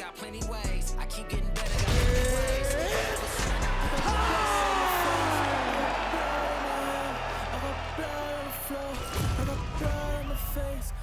got plenty ways. I keep getting better, got plenty ways. I got blood on the floor, I got blood on the face.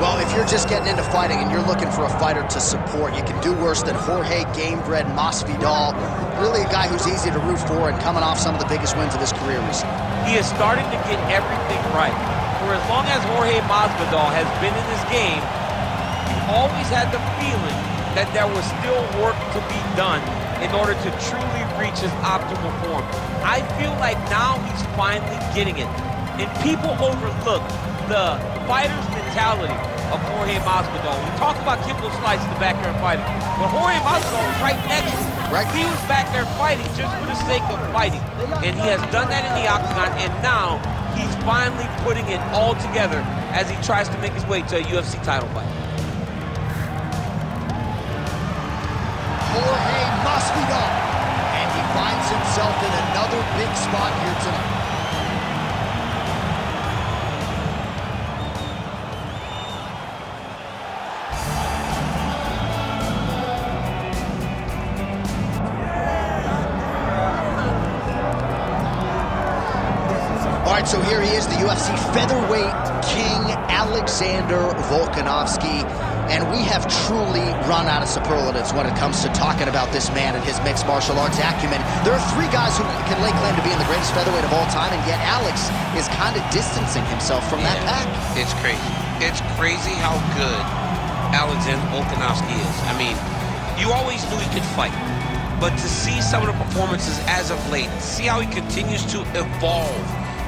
Well, if you're just getting into fighting and you're looking for a fighter to support, you can do worse than Jorge "Gamebred" Masvidal. Really a guy who's easy to root for and coming off some of the biggest wins of his career recently. He is starting to get everything right. For as long as Jorge Masvidal has been in this game, you always had the feeling that there was still work to be done in order to truly reach his optimal form. I feel like now he's finally getting it. And people overlook the fighter's mentality of Jorge Masvidal. We talk about Kimbo Slice in the backyard fighting, but Jorge Masvidal was right next to him. Right. He was back there fighting just for the sake of fighting. And he has done that in the octagon, and now he's finally putting it all together as he tries to make his way to a UFC title fight. Jorge Masvidal, and he finds himself in another big spot here tonight. All right, so here he is, the UFC featherweight king, Alexander Volkanovski. And we have truly run out of superlatives when it comes to talking about this man and his mixed martial arts acumen. There are three guys who can lay claim to being the greatest featherweight of all time, and yet Alex is kind of distancing himself from that pack. It's crazy. It's crazy how good Alexander Volkanovski is. I mean, you always knew he could fight. But to see some of the performances as of late, see how he continues to evolve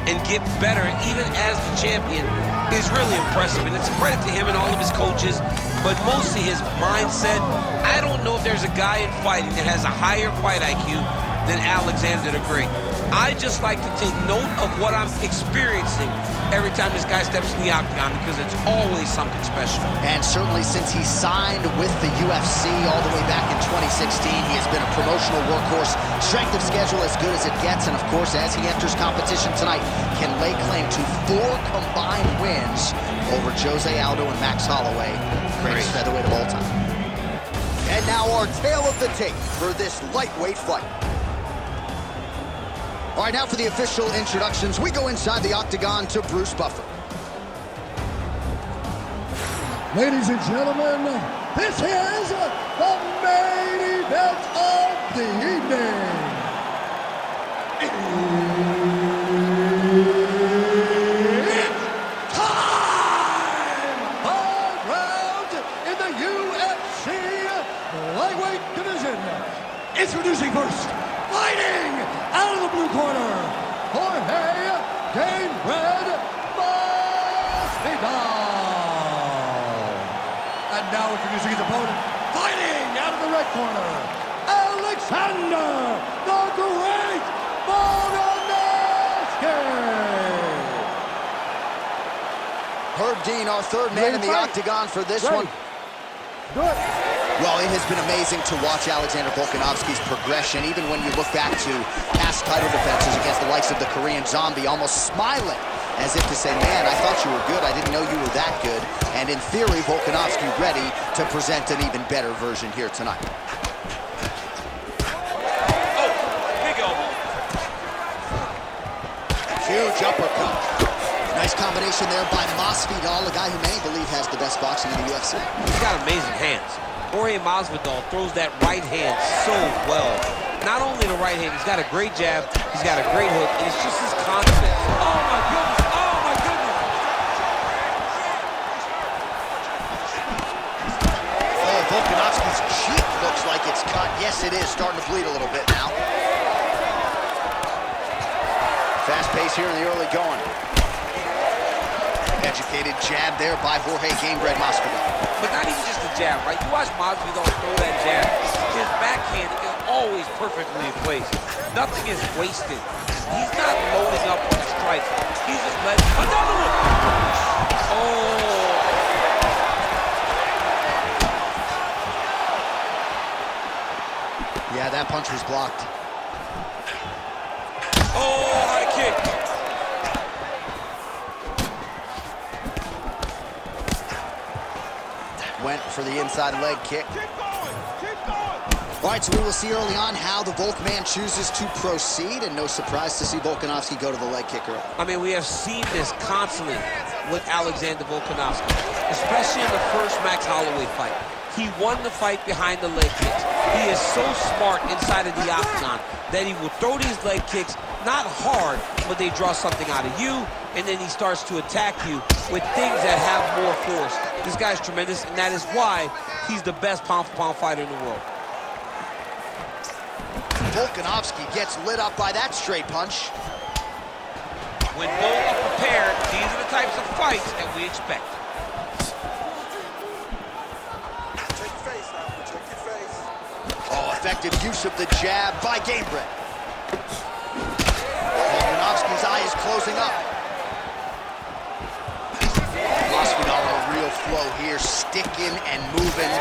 and get better even as the champion is really impressive. And it's a credit to him and all of his coaches, but mostly his mindset. I don't know if there's a guy in fighting that has a higher fight IQ than Alexander the Great. I just like to take note of what I'm experiencing every time this guy steps in the octagon, because it's always something special. And certainly since he signed with the UFC all the way back in 2016, he has been a promotional workhorse, strength of schedule as good as it gets, and of course, as he enters competition tonight, can lay claim to 4 combined wins over Jose Aldo and Max Holloway, greatest featherweight of all time. And now our tale of the tape for this lightweight fight. All right, now for the official introductions, we go inside the octagon to Bruce Buffer. Ladies and gentlemen, this is the main event of the evening. It's time! 5 rounds in the UFC lightweight division. Introducing first, fighting out of the blue corner, Jorge "Gamebred" Masvidal. And now introducing his opponent, fighting out of the red corner, Alexander the Great Volkanovski. Herb Dean, our third man in the octagon for this one. Good. Well, it has been amazing to watch Alexander Volkanovski's progression, even when you look back to past title defenses against the likes of the Korean Zombie, almost smiling as if to say, man, I thought you were good, I didn't know you were that good. And in theory, Volkanovski ready to present an even better version here tonight. Oh, big elbow. Huge uppercut. Nice combination there by Masvidal, a guy who many believe has the best boxing in the UFC. He's got amazing hands. Jorge Masvidal throws that right hand so well. Not only the right hand, he's got a great jab, he's got a great hook, and it's just his confidence. Oh my goodness, oh my goodness. Oh, Volkanovski's cheek looks like it's cut. Yes, it is starting to bleed a little bit now. Fast pace here in the early going. Educated jab there by Jorge "Gamebred" Masvidal. But not even just the jab, right? You watch Masvidal throw that jab. His backhand is always perfectly in place. Nothing is wasted. He's not loading up on strikes. He's just letting another one. Oh. Yeah, that punch was blocked. Oh, high kick. Went for the inside leg kick. Keep going. Keep going. All right, so we will see early on how the Volk man chooses to proceed, and no surprise to see Volkanovski go to the leg kick early. I mean, we have seen this constantly with Alexander Volkanovski, especially in the first Max Holloway fight. He won the fight behind the leg kicks. He is so smart inside of the octagon that he will throw these leg kicks, not hard, but they draw something out of you, and then he starts to attack you with things that have more force. This guy's tremendous, and that is why he's the best pound-for-pound fighter in the world. Volkanovski gets lit up by that straight punch. When both are prepared, these are the types of fights that we expect. Check your face now. Check your face. Oh, effective use of the jab by Gamebred. Volkanovski's eye is closing up. Masvidal on a real flow here, sticking and moving.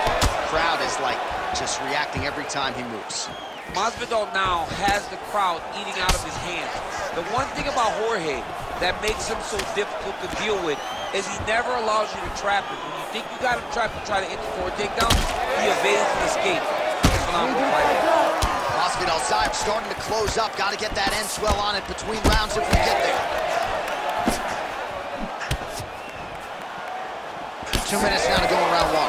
Crowd is like just reacting every time he moves. Masvidal now has the crowd eating out of his hands. The one thing about Jorge that makes him so difficult to deal with is he never allows you to trap him. When you think you got him trapped and try to enter for a takedown, he evades and escapes. Phenomenal fighter. Masvidal's side starting to close up. Got to get that end swell on it between rounds if we get there. 2 minutes now to go in round one.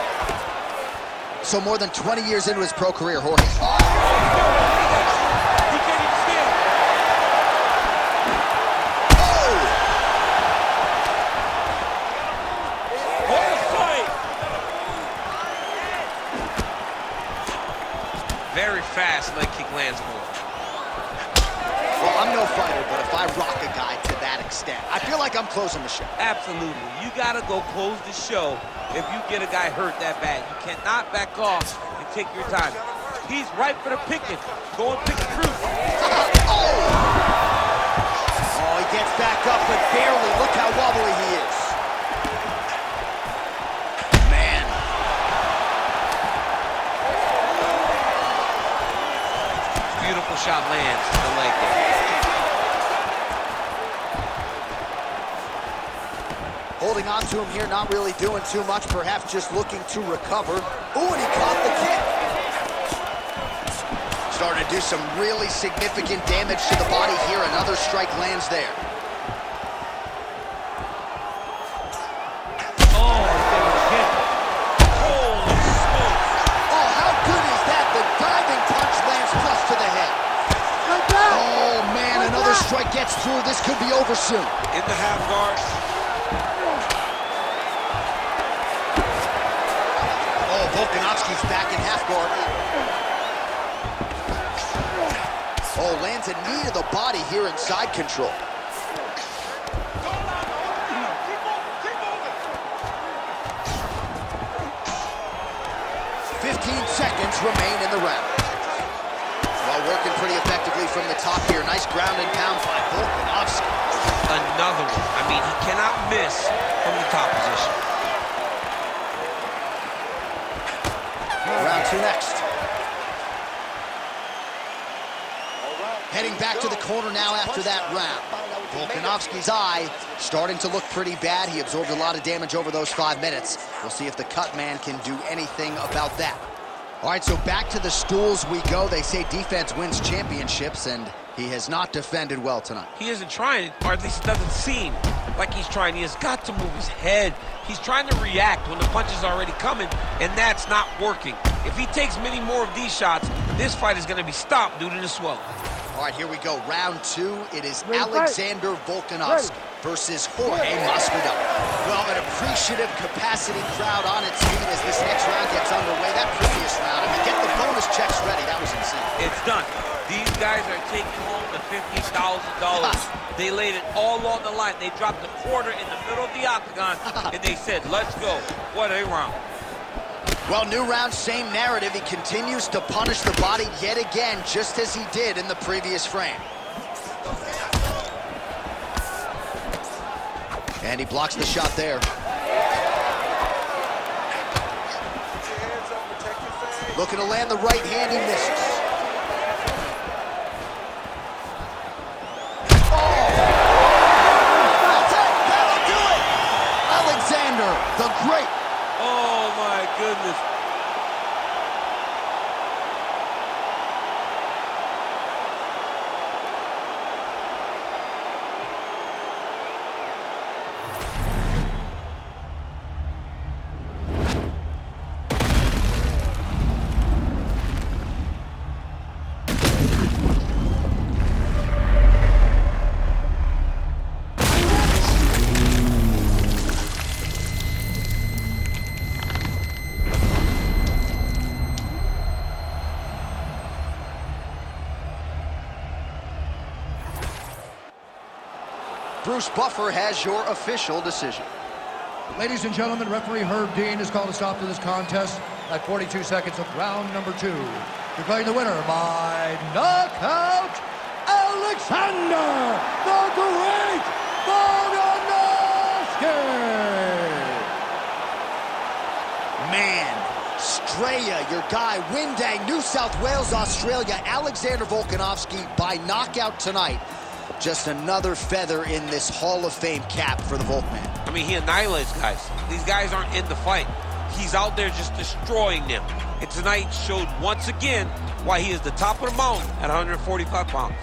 So more than 20 years into his pro career, Jorge. He can't even stand. Oh! What a fight! Very fast leg kick lands for him. Well, I'm no fighter, but if I rock a guy to that extent, I feel like I'm closing the show. Absolutely. You got to go close the show if you get a guy hurt that bad. You cannot back off and take your time. He's right for the picking. Go and pick the fruit. Oh, he gets back up, but barely. Look how wobbly he is. Man. Beautiful shot lands to the leg kick. Holding on to him here, not really doing too much, perhaps just looking to recover. Ooh, and he caught the kick. Starting to do some really significant damage to the body here. Another strike lands there. Oh, kick. Holy smokes. Oh, how good is that? The diving punch lands flush to the head. Oh, man, another strike gets through. This could be over soon. In the half guard. Oh, Volkanovski's back in half guard. Oh, lands a knee to the body here in side control. 15 seconds remain in the round. Well, working pretty effectively from the top here. Nice ground and pound by Volkanovski. Another one. I mean, he cannot miss from the top position. Round two next. Heading back to the corner now after that round. Volkanovski's eye starting to look pretty bad. He absorbed a lot of damage over those 5 minutes. We'll see if the cut man can do anything about that. All right, so back to the stools we go. They say defense wins championships, and he has not defended well tonight. He isn't trying, or at least it doesn't seem like he's trying. He has got to move his head. He's trying to react when the punch is already coming, and that's not working. If he takes many more of these shots, this fight is going to be stopped due to the swelling. All right, here we go. Round two. It is Alexander Volkanovski versus Jorge Masvidal. Well, an appreciative capacity crowd on its feet as this next round gets underway. That previous round, I mean, get the bonus checks ready. That was insane. It's done. These guys are taking home the $50,000. They laid it all on the line. They dropped a quarter in the middle of the octagon, and they said, let's go. What a round. Well, new round, same narrative. He continues to punish the body yet again, just as he did in the previous frame. And he blocks the shot there. Looking to land the right hand, he misses. The great. Oh, my goodness. Bruce Buffer has your official decision. Ladies and gentlemen, referee Herb Dean has called a stop to this contest at 42 seconds of round number 2. Declaring the winner by knockout, Alexander the Great Volkanovski! Man, Straya, your guy, Windang, New South Wales, Australia, Alexander Volkanovski by knockout tonight. Just another feather in this Hall of Fame cap for the Volkman. I mean, he annihilates guys. These guys aren't in the fight. He's out there just destroying them. And tonight showed once again why he is the top of the mountain at 145 pounds.